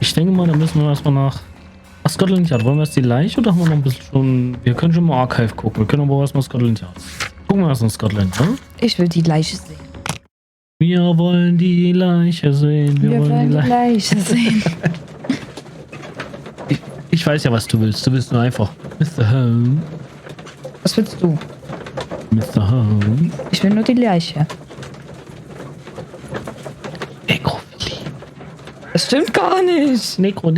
Ich denke mal, da müssen wir erstmal nach Scotland Yard. Wollen wir erst die Leiche oder haben wir noch ein bisschen schon... Wir können schon mal Archive gucken. Wir können aber erstmal Scotland Yard. Gucken wir erst in Scotland, ne? Ich will die Leiche sehen. Wir wollen die Leiche sehen. Wir wollen die Leiche sehen. Ich weiß ja, was du willst. Du willst nur einfach Mr. Home. Was willst du? Mr. Home. Ich will nur die Leiche. Nekrophilie. Das stimmt gar nicht. Nekro.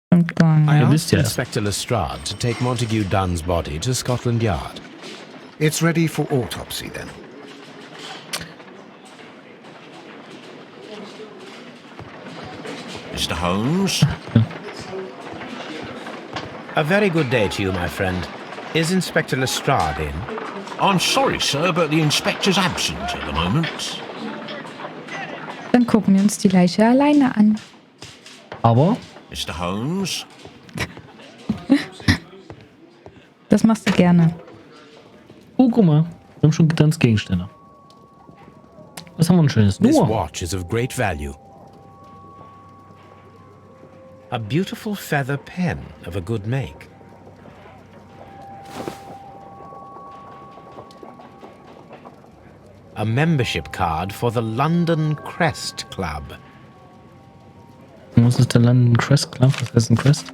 Stimmt gar nicht. I Ihr wisst asked ja. Inspector Lestrade to take Montague Dunn's body to Scotland Yard. It's ready for autopsy then. Mr. Holmes? A very good day to you, my friend. Is Inspector Lestrade in? I'm sorry, sir, but the inspector's absent at the moment. Dann gucken wir uns die Leiche alleine an. Aber Mr. Holmes? Das machst du gerne. oh, guck mal. Wir haben schon Gegenstände. Was haben wir ein schönes? This Nur. watch is of great value. A beautiful feather pen of a good make. A membership card for the London Crest Club. Was ist der London Crest Club? Was heißt ein Crest?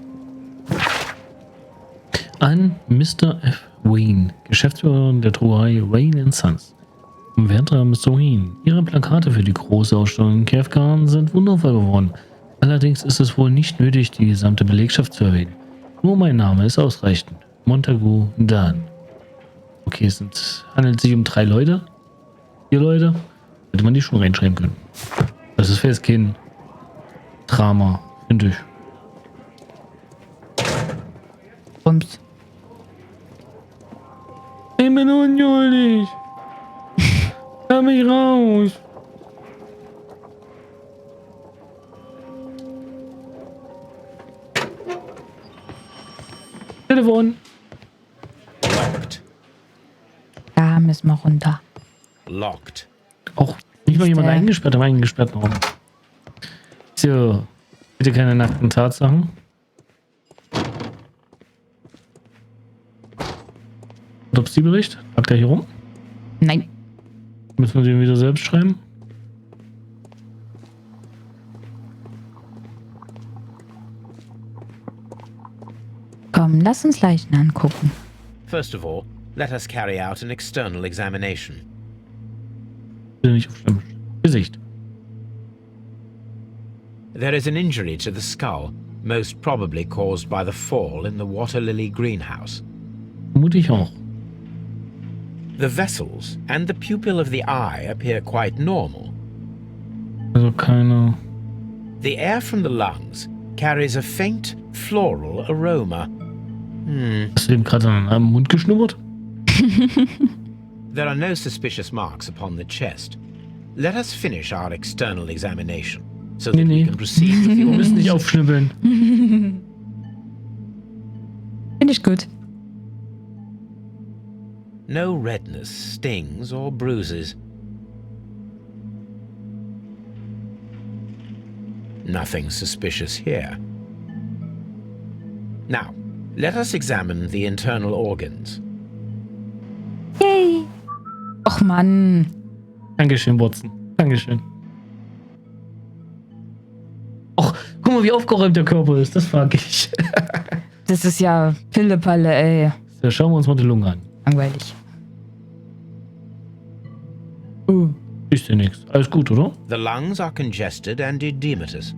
An Mr. F. Wayne, Geschäftsführer der Druckerei Wayne Sons. Werter Mr. Wayne, Ihre Plakate für die große Ausstellung in Cave Garden sind wundervoll geworden. Allerdings ist es wohl nicht nötig, die gesamte Belegschaft zu erwähnen. Nur mein Name ist ausreichend. Montague Dunn. Okay, handelt sich um 3 Leute? 4 Leute? Hätte man die schon reinschreiben können. Das ist fest kein Drama, finde ich. Rums. Ich bin unschuldig. Lass mich raus. Telefon. Locked. Da müssen wir runter. Locked. Auch nicht mal jemand eingesperrt im eingesperrten Raum. So, bitte keine nackten Tatsachen. Autopsiebericht? Lag der hier rum? Nein. Müssen wir den wieder selbst schreiben? Komm, lass uns Leichen angucken. First of all, let us carry out an external examination. Bitte nicht auf Stimme. Gesicht. There is an injury to the skull, most probably caused by the fall in the water lily greenhouse. Vermute ich auch. The vessels and the pupil of the eye appear quite normal. Also keine... The air from the lungs carries a faint floral aroma. Hast du dem gerade an einem Mund geschnuppert? There are no suspicious marks upon the chest. Let us finish our external examination, so that we can proceed with the Wir müssen nicht autopsy. aufschnippeln. Finde ich gut. No redness, stings, or bruises. Nothing suspicious here. Now, let us examine the internal organs. Yay. Och Mann. Dankeschön, Watson. Dankeschön. Och, guck mal, wie aufgeräumt der Körper ist. Das frage ich. Das ist ja Pillepalle, ey. So, schauen wir uns mal die Lunge an. Langweilig. Ist ja nichts. Alles gut, oder? The lungs are congested and edematous.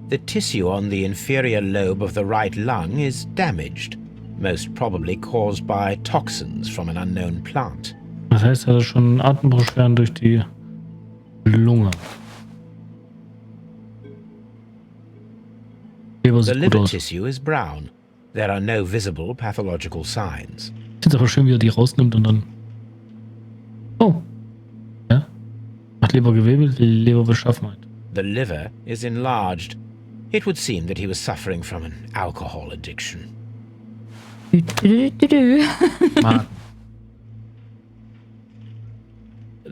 The tissue on the inferior lobe of the right lung is damaged, most probably caused by toxins from an unknown plant. Das heißt, er hat schon Atembeschwerden durch die Lunge. Leber The sieht gut liver aus. tissue is brown. There are no visible pathological signs. Ich finde es aber schön, wie er die rausnimmt und dann... Oh. Ja. Macht Lebergewebe, Leberbeschaffenheit. The liver is enlarged. It would seem that he was suffering from an alcohol addiction. Mann.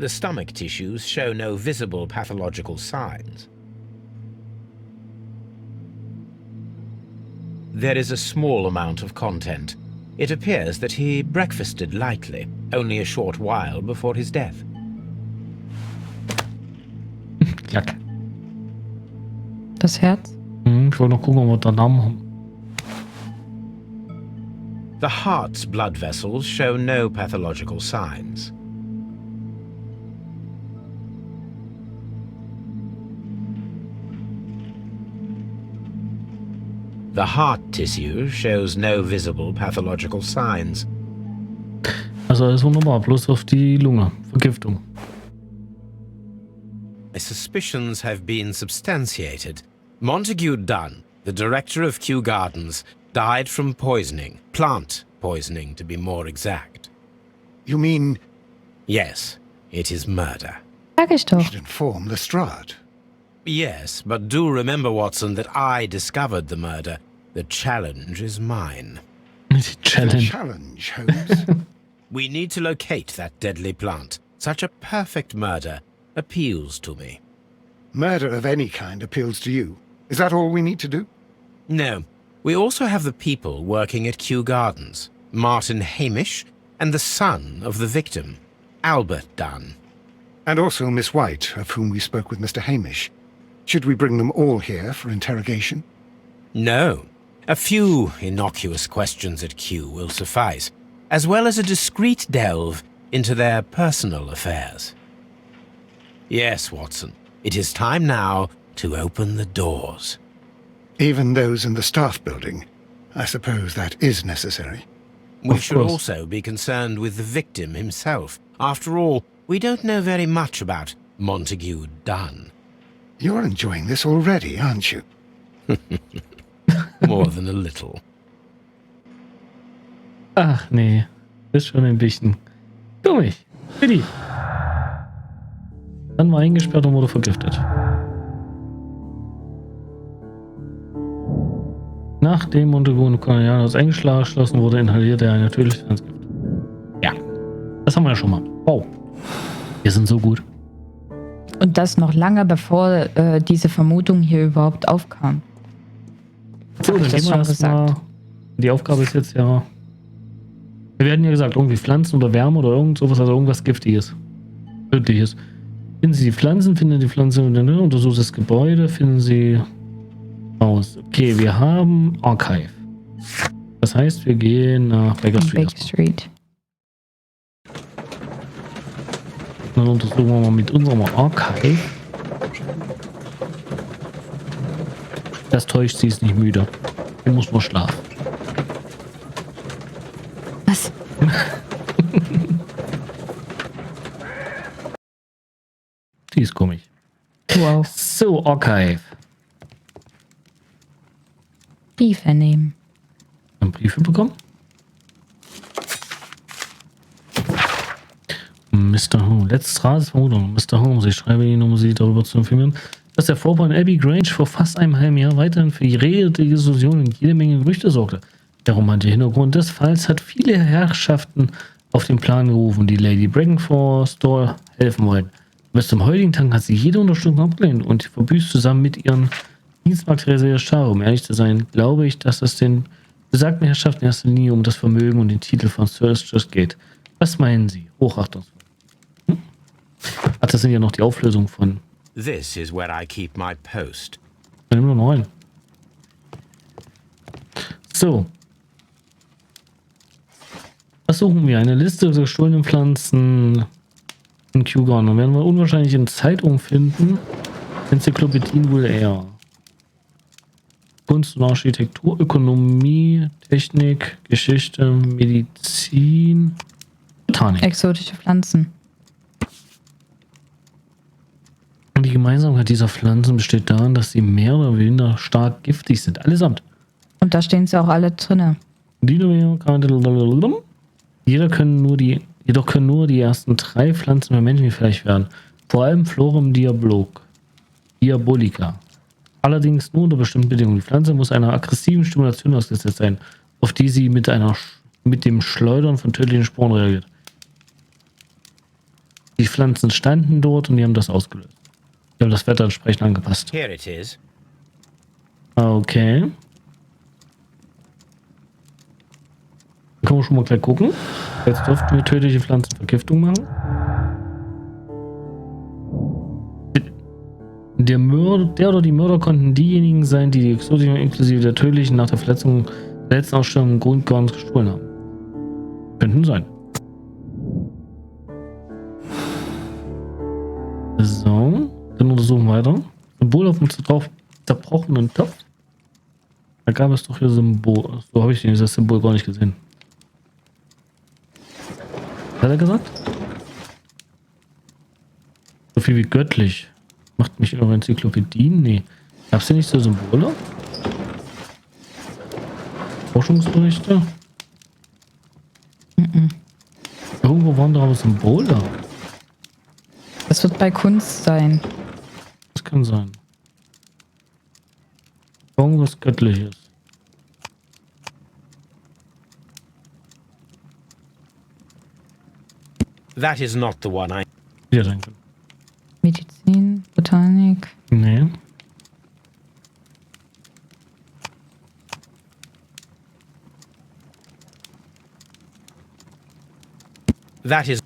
The stomach tissues show no visible pathological signs. There is a small amount of content. It appears that he breakfasted lightly, only a short while before his death. Klack. Das Herz? Ich wollte noch gucken, ob wir da Namen haben. The heart's blood vessels show no pathological signs. The heart tissue shows no visible pathological signs. Also alles wunderbar, bloß auf die Lunge. Vergiftung. My suspicions have been substantiated. Montague Dunn, the director of Kew Gardens, died from poisoning. Plant poisoning, to be more exact. You mean Yes, it is murder. Sag ich you doch. should inform Lestrade? Yes, but do remember, Watson, that I discovered the murder. The challenge is mine. Die The Challenge. challenge, Holmes. We need to locate that deadly plant. Such a perfect murder appeals to me. Murder of any kind appeals to you. Is that all we need to do? No, we also have the people working at Kew Gardens. Martin Hamish and the son of the victim, Albert Dunn. And also Miss White, of whom we spoke with Mr. Hamish. Should we bring them all here for interrogation? No, a few innocuous questions at Kew will suffice, as well as a discreet delve into their personal affairs. Yes, Watson, it is time now to open the doors. Even those in the staff building. I suppose that is necessary. We Of should course. also be concerned with the victim himself. After all, we don't know very much about Montague Dunn. You're enjoying this already, aren't you? More than a little. Ach nee, ist schon ein bisschen dummig. Bitte. Dann war eingesperrt und wurde vergiftet. Nachdem Montagu und Cornelius eingeschlossen wurde, inhalierte er ein natürliches Gift. Ja, das haben wir ja schon mal. Wow, wir sind so gut. Und das noch lange bevor diese Vermutung hier überhaupt aufkam. So, dann ich das gehen wir schon erstmal. gesagt? Die Aufgabe ist jetzt ja. Wir werden ja gesagt, irgendwie Pflanzen oder Wärme oder irgend sowas, also irgendwas Giftiges. Tödliches. Finden Sie die Pflanzen, finden die Pflanze, untersuchen das Gebäude, finden Sie aus. Okay, wir haben Archive. Das heißt, wir gehen nach Baker Street. Baker Street. Dann untersuchen wir mal mit unserem Archive. Das täuscht, sie ist nicht müde. Sie muss nur schlafen. Was? Die ist komisch. Wow. So, Archive. Briefe nehmen. Haben Briefe bekommen? Mr. Holmes. Letztes Ratsvermutung. Mr. Holmes, ich schreibe Ihnen, um Sie darüber zu informieren, dass der Vorfall in Abbey Grange vor fast einem halben Jahr weiterhin für rege Diskussionen und jede Menge Gerüchte sorgte. Der romantische Hintergrund des Falls hat viele Herrschaften auf den Plan gerufen, die Lady Brackenford helfen wollten. Bis zum heutigen Tag hat sie jede Unterstützung abgelehnt und verbüßt zusammen mit ihren Dienstmarktreise ihre Schar. Um ehrlich zu sein, glaube ich, dass es den besagten Herrschaften in erster Linie um das Vermögen und den Titel von Sir geht. Was meinen Sie? Hochachtungsvoll. Ach, das sind ja noch die Auflösungen von. This is where I keep my post. Nehmen wir noch einen. So. Was suchen wir? Eine Liste der gestohlenen Pflanzen in Kew Gardens. Dann werden wir unwahrscheinlich in Zeitungen finden. Enzyklopädien wohl eher. Kunst und Architektur, Ökonomie, Technik, Geschichte, Medizin, Botanik. Exotische Pflanzen. Und die Gemeinsamkeit dieser Pflanzen besteht darin, dass sie mehr oder weniger stark giftig sind. Allesamt. Und da stehen sie auch alle drinne. Jedoch können nur die ersten 3 Pflanzen bei Menschen gefährlich werden. Vor allem Florum Diabolica. Allerdings nur unter bestimmten Bedingungen. Die Pflanze muss einer aggressiven Stimulation ausgesetzt sein, auf die sie mit dem Schleudern von tödlichen Sporen reagiert. Die Pflanzen standen dort und die haben das ausgelöst. Die haben das Wetter entsprechend angepasst. Here it is. Okay. Dann können wir schon mal gleich gucken. Jetzt dürften wir tödliche Pflanzenvergiftung machen. Der oder die Mörder konnten diejenigen sein, die die Exotischen inklusive der tödlichen nach der Verletzung der letzten Ausstellung Grundgarns gestohlen haben. Könnten sein. So, dann untersuchen wir weiter. Symbol auf dem zerbrochenen Topf. Da gab es doch hier Symbol. So habe ich dieses Symbol gar nicht gesehen. Was hat er gesagt? So viel wie göttlich. Macht mich eure Enzyklopädien? Nee. Gab es hier nicht so Symbole? Forschungsberichte? Irgendwo waren da aber Symbole. Das wird bei Kunst sein. Das kann sein. Irgendwas Göttliches. That is not the one I... Ja, danke. Medizin, Botanik. Nee. That is...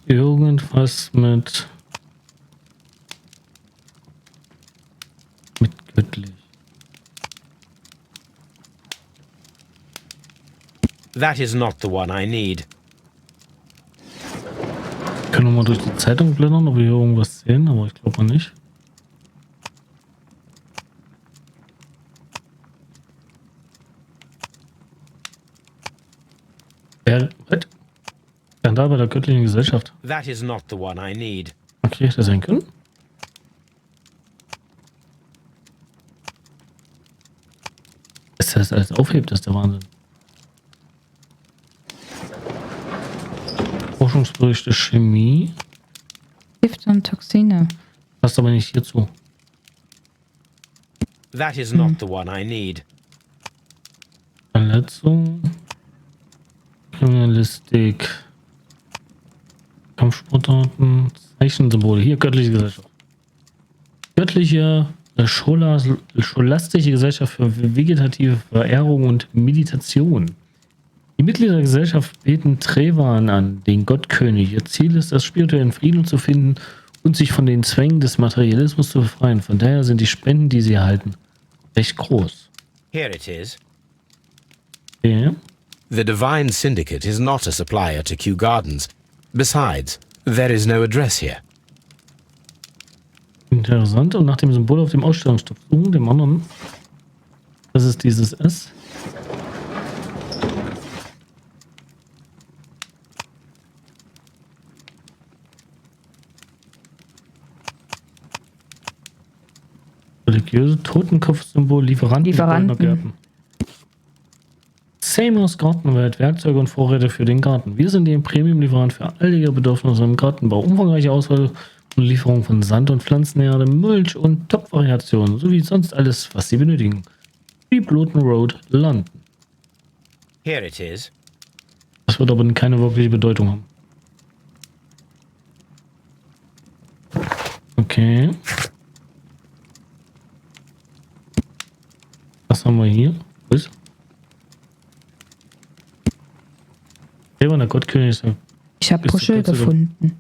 Irgendwas mit göttlich. That is not the one I need. Können wir mal durch die Zeitung blättern, ob wir hier irgendwas sehen, aber ich glaube mal nicht. Was? Dann da bei der göttlichen Gesellschaft. That is not the one I need. Okay, hätte sein können. Dass das alles aufhebt, ist der Wahnsinn. Forschungsberichte Chemie. Gifte und Toxine. Passt aber nicht hierzu. That is not the one I need. Verletzung. Kriminalistik. Kampfsportarten. Zeichensymbole. Hier, göttliche Gesellschaft. Göttliche scholastische Gesellschaft für vegetative Verehrung und Meditation. Die Mitglieder der Gesellschaft beten Trevan an, den Gottkönig. Ihr Ziel ist es, spirituellen Frieden zu finden und sich von den Zwängen des Materialismus zu befreien. Von daher sind die Spenden, die sie erhalten, recht groß. Here it is. Okay. The Divine Syndicate is not a supplier to Kew Gardens. Besides, there is no address here. Interessant. Und nach dem Symbol auf dem Ausstellungsstoff suchen, dem anderen, das ist dieses S. Religiöse Totenkopfsymbol, Lieferanten. Gärten. Samos Gartenwelt, Werkzeuge und Vorräte für den Garten. Wir sind der Premium-Lieferant für all Ihre Bedürfnisse im Gartenbau. Umfangreiche Auswahl und Lieferung von Sand- und Pflanzenerde, Mulch und Topvariationen, sowie sonst alles, was Sie benötigen. Deep Luton Road, London. Here it is. Das wird aber keine wirkliche Bedeutung haben. Okay. Was haben wir hier? Was? Selber der Gottkönig ist ja. Ich habe Puschel gefunden.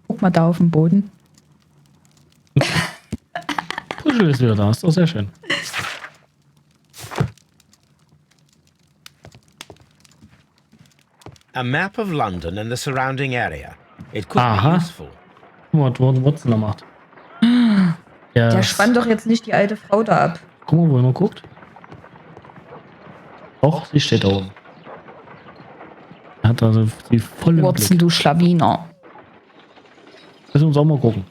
Guck mal da auf dem Boden. Puschel ist wieder da, ist doch sehr schön. A map of London and the surrounding area. It could be Aha. useful. Guck mal, was Watson da macht. Der spannt doch jetzt nicht die alte Frau da ab. Guck mal, wo er noch guckt. Doch, sie steht da oben. Er hat also die volle Watson, Blick. du Schlawiner. Lass uns auch mal gucken.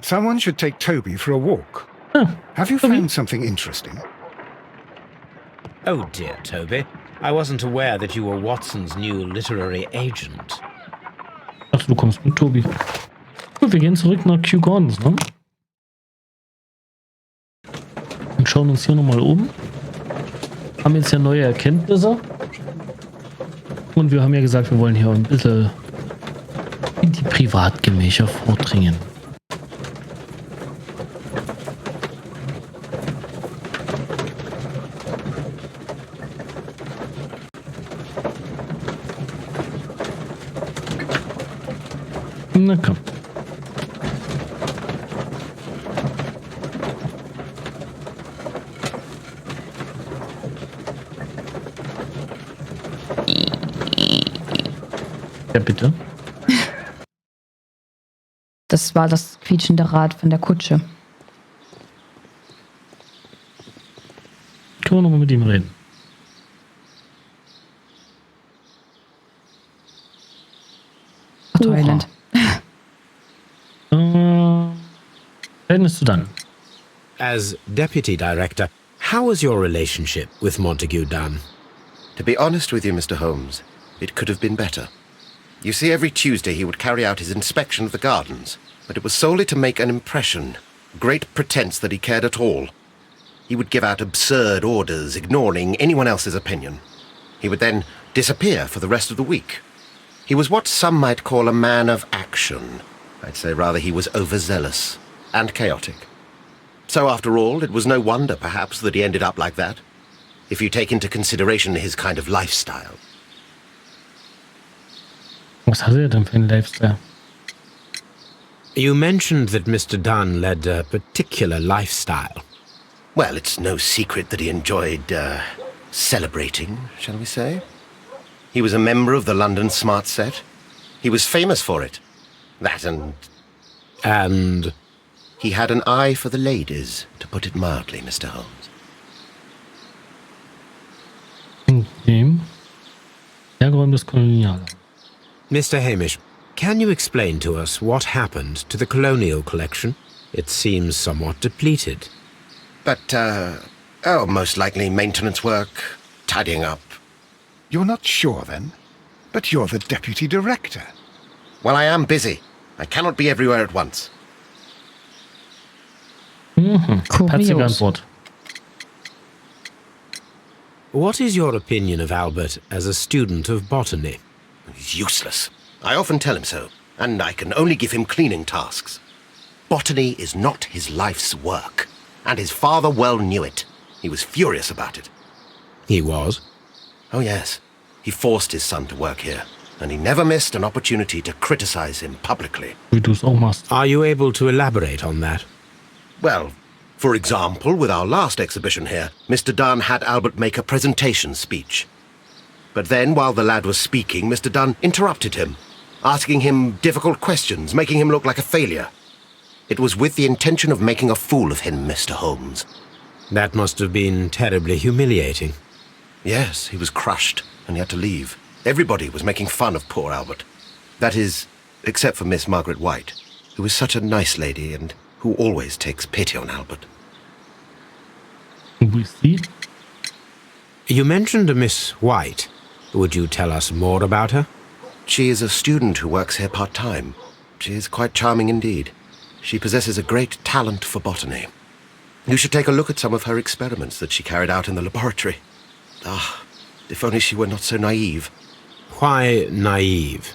Someone should take Toby for a walk. Ah, Have you Toby. found something interesting? Oh dear, Toby. I wasn't aware that you were Watson's new literary agent. Ach, du kommst mit, Tobi. Gut, wir gehen zurück nach Kew Gardens, ne? Und schauen uns hier nochmal um. Haben jetzt ja neue Erkenntnisse. Und wir haben ja gesagt, wir wollen hier ein bisschen in die Privatgemächer vordringen. Na komm. Ja, bitte. Das war das quietschende Rad von der Kutsche. Können wir nochmal mit ihm reden? Thailand. Verhältnis zu dann. As deputy director, how was your relationship with Montague Dunn? To be honest with you, Mr. Holmes, it could have been better. You see, every Tuesday he would carry out his inspection of the gardens, but it was solely to make an impression, great pretense that he cared at all. He would give out absurd orders, ignoring anyone else's opinion. He would then disappear for the rest of the week. He was what some might call a man of action. I'd say rather he was overzealous and chaotic. So after all, it was no wonder, perhaps, that he ended up like that, if you take into consideration his kind of lifestyle. Was hatte denn für einen Lifestyle? You mentioned that Mr. Dunn led a particular lifestyle. Well, it's no secret that he enjoyed, celebrating, shall we say? He was a member of the London Smart Set. He was famous for it. That And he had an eye for the ladies, to put it mildly, Mr. Holmes. Dem Hergeräumt des Kolonialen. Mr. Hamish, can you explain to us what happened to the colonial collection? It seems somewhat depleted. But, most likely maintenance work, tidying up. You're not sure, then? But you're the deputy director. Well, I am busy. I cannot be everywhere at once. Herzliche Kurios. Antwort. What is your opinion of Albert as a student of botany? He's useless. I often tell him so, and I can only give him cleaning tasks. Botany is not his life's work, and his father well knew it. He was furious about it. He was. Oh, yes. He forced his son to work here, and he never missed an opportunity to criticize him publicly. Wie du es auch machst. Are you able to elaborate on that? Well, for example, with our last exhibition here, Mr. Dunn had Albert make a presentation speech. But then, while the lad was speaking, Mr. Dunn interrupted him, asking him difficult questions, making him look like a failure. It was with the intention of making a fool of him, Mr. Holmes. That must have been terribly humiliating. Yes, he was crushed, and he had to leave. Everybody was making fun of poor Albert. That is, except for Miss Margaret White, who is such a nice lady and who always takes pity on Albert. Wo ist sie? You mentioned a Miss White. Would you tell us more about her? She is a student who works here part-time. She is quite charming indeed. She possesses a great talent for botany. You should take a look at some of her experiments that she carried out in the laboratory. Ah, if only she were not so naive. Why naive?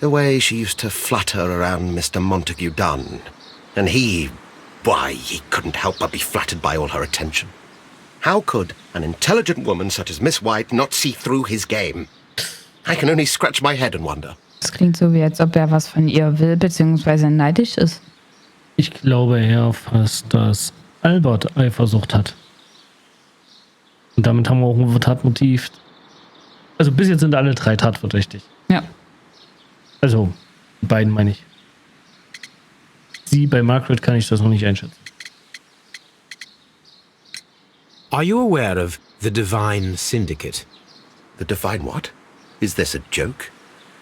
The way she used to flutter around Mr. Montague Dunn. And he couldn't help but be flattered by all her attention. How could an intelligent woman such as Miss White not see through his game? I can only scratch my head and wonder. Das klingt so, wie als ob er was von ihr will, beziehungsweise neidisch ist. Ich glaube eher fast, dass Albert Eifersucht hat. Und damit haben wir auch ein Tatmotiv. Also bis jetzt sind alle drei tatverdächtig. Ja. Also, die beiden meine ich. Sie, bei Margaret kann ich das noch nicht einschätzen. Are you aware of the Divine Syndicate? The divine what? Is this a joke?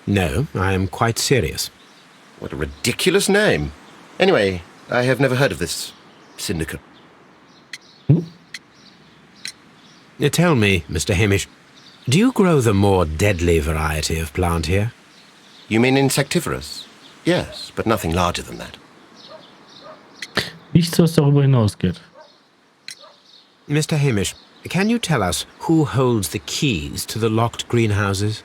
No, I am quite serious. What a ridiculous name. Anyway, I have never heard of this syndicate. Tell me, Mr. Hamish, do you grow the more deadly variety of plant here? You mean insectivorous? Yes, but nothing larger than that. Nichts, was darüber hinausgeht. Mr. Hamish, can you tell us who holds the keys to the locked greenhouses?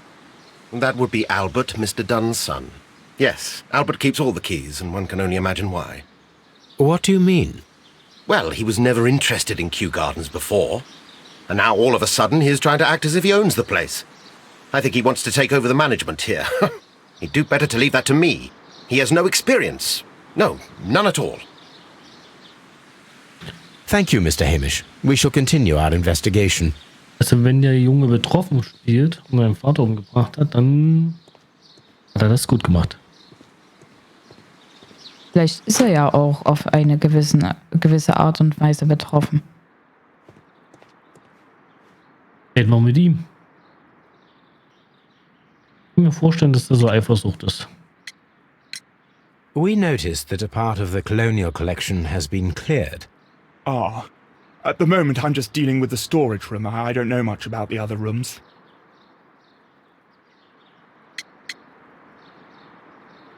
That would be Albert, Mr. Dunn's son. Yes, Albert keeps all the keys, and one can only imagine why. What do you mean? Well, he was never interested in Kew Gardens before. And now all of a sudden he's trying to act as if he owns the place. I think he wants to take over the management here. He'd do better to leave that to me. He has no experience. No, none at all. Thank you, Mr. Hamish. We shall continue our investigation. Also wenn der Junge betroffen spielt und seinen Vater umgebracht hat, dann hat er das gut gemacht. Vielleicht ist er ja auch auf eine gewisse Art und Weise betroffen. Reden wir mit ihm. Ich kann mir vorstellen, dass der so Eifersucht ist. We noticed that a part of the colonial collection has been cleared. Ah. At the moment, I'm just dealing with the storage room. I don't know much about the other rooms.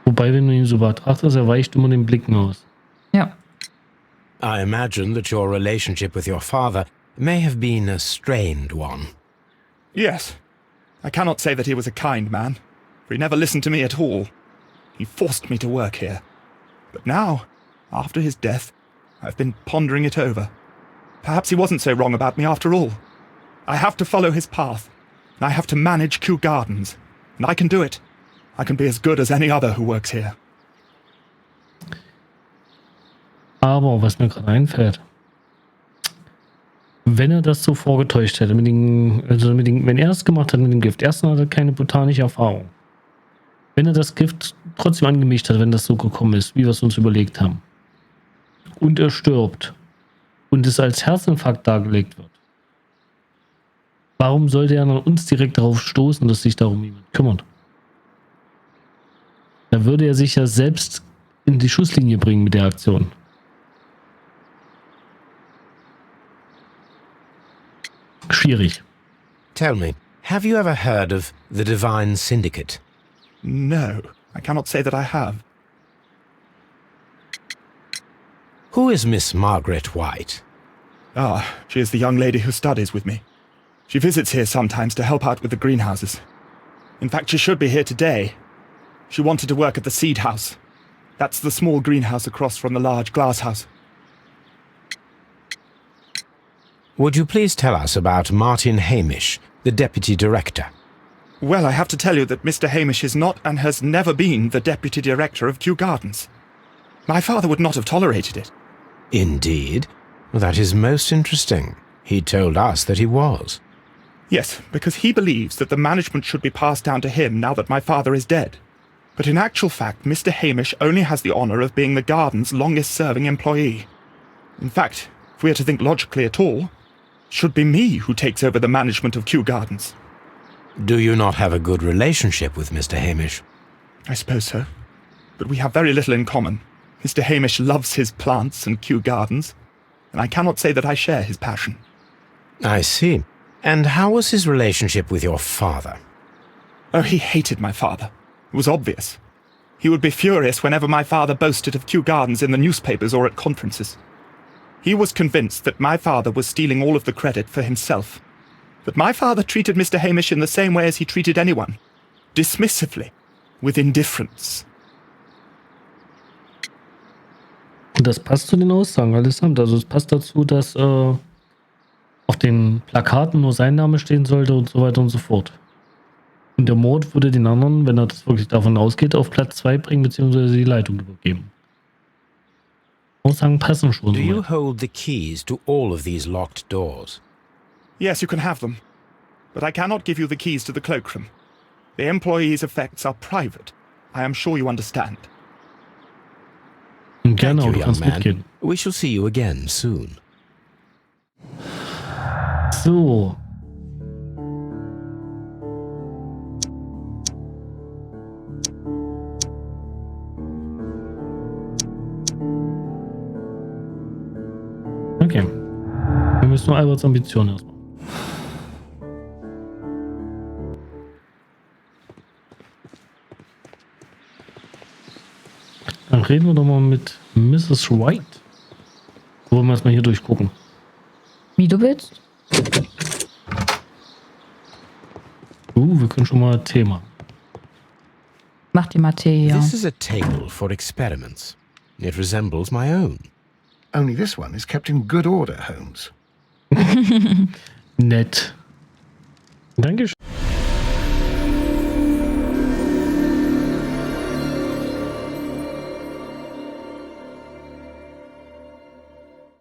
Wobei, wenn du ihn so betrachtest, er weicht immer den Blicken aus. Ja. I imagine that your relationship with your father may have been a strained one. Yes. I cannot say that he was a kind man, for he never listened to me at all. He forced me to work here. But now, after his death, I've been pondering it over. Perhaps he wasn't so wrong about me after all. I have to follow his path, and I have to manage Kew Gardens, and I can do it. I can be as good as any other who works here. Aber was mir gerade einfällt, wenn er das so vorgetäuscht hätte, wenn er es gemacht hat mit dem Gift, erstens hat er keine botanische Erfahrung. Wenn er das Gift trotzdem angemischt hat, wenn das so gekommen ist, wie wir es uns überlegt haben, und er stirbt und es als Herzinfarkt dargelegt wird, warum sollte er an uns direkt darauf stoßen, dass sich darum jemand kümmert? Da würde er sich ja selbst in die Schusslinie bringen mit der Aktion. Schwierig. Tell me, have you ever heard of the Divine Syndicate? No, I cannot say that I have. Who is Miss Margaret White? Ah, she is the young lady who studies with me. She visits here sometimes to help out with the greenhouses. In fact, she should be here today. She wanted to work at the seed house. That's the small greenhouse across from the large glass house. Would you please tell us about Martin Hamish, the deputy director? Well, I have to tell you that Mr. Hamish is not and has never been the deputy director of Kew Gardens. My father would not have tolerated it. Indeed? Well, that is most interesting. He told us that he was. Yes, because he believes that the management should be passed down to him now that my father is dead. But in actual fact, Mr. Hamish only has the honour of being the garden's longest-serving employee. In fact, if we are to think logically at all, it should be me who takes over the management of Kew Gardens. Do you not have a good relationship with Mr. Hamish? I suppose so. But we have very little in common. Mr. Hamish loves his plants and Kew Gardens, and I cannot say that I share his passion. I see. And how was his relationship with your father? Oh, he hated my father. It was obvious. He would be furious whenever my father boasted of Kew Gardens in the newspapers or at conferences. He was convinced that my father was stealing all of the credit for himself. But my father treated Mr. Hamish in the same way as he treated anyone. Dismissively. With indifference. Das passt zu den Aussagen allesamt. Also es passt dazu, dass auf den Plakaten nur sein Name stehen sollte und so weiter und so fort. Und der Mord würde den anderen, wenn er das wirklich davon ausgeht, auf Platz 2 bringen bzw. die Leitung übergeben. Aussagen passen schon. Do you hold the keys to all of these locked doors? Yes, you can have them. But I cannot give you the keys to the cloakroom. The employees' effects are private. I am sure you understand. Und gerne, Thank aber you, du kannst young man. mitgehen. We shall see you again soon. So. Okay. Wir müssen nur Alberts Ambitionen erstmal. Dann reden wir doch mal mit Mrs. White. Wollen wir erstmal hier durchgucken. Wie du willst. Wir können schon mal Thema. macht die Materie. This is a table for experiments. It resembles my own. Only this one is kept in good order, Holmes. Nett. Dankeschön.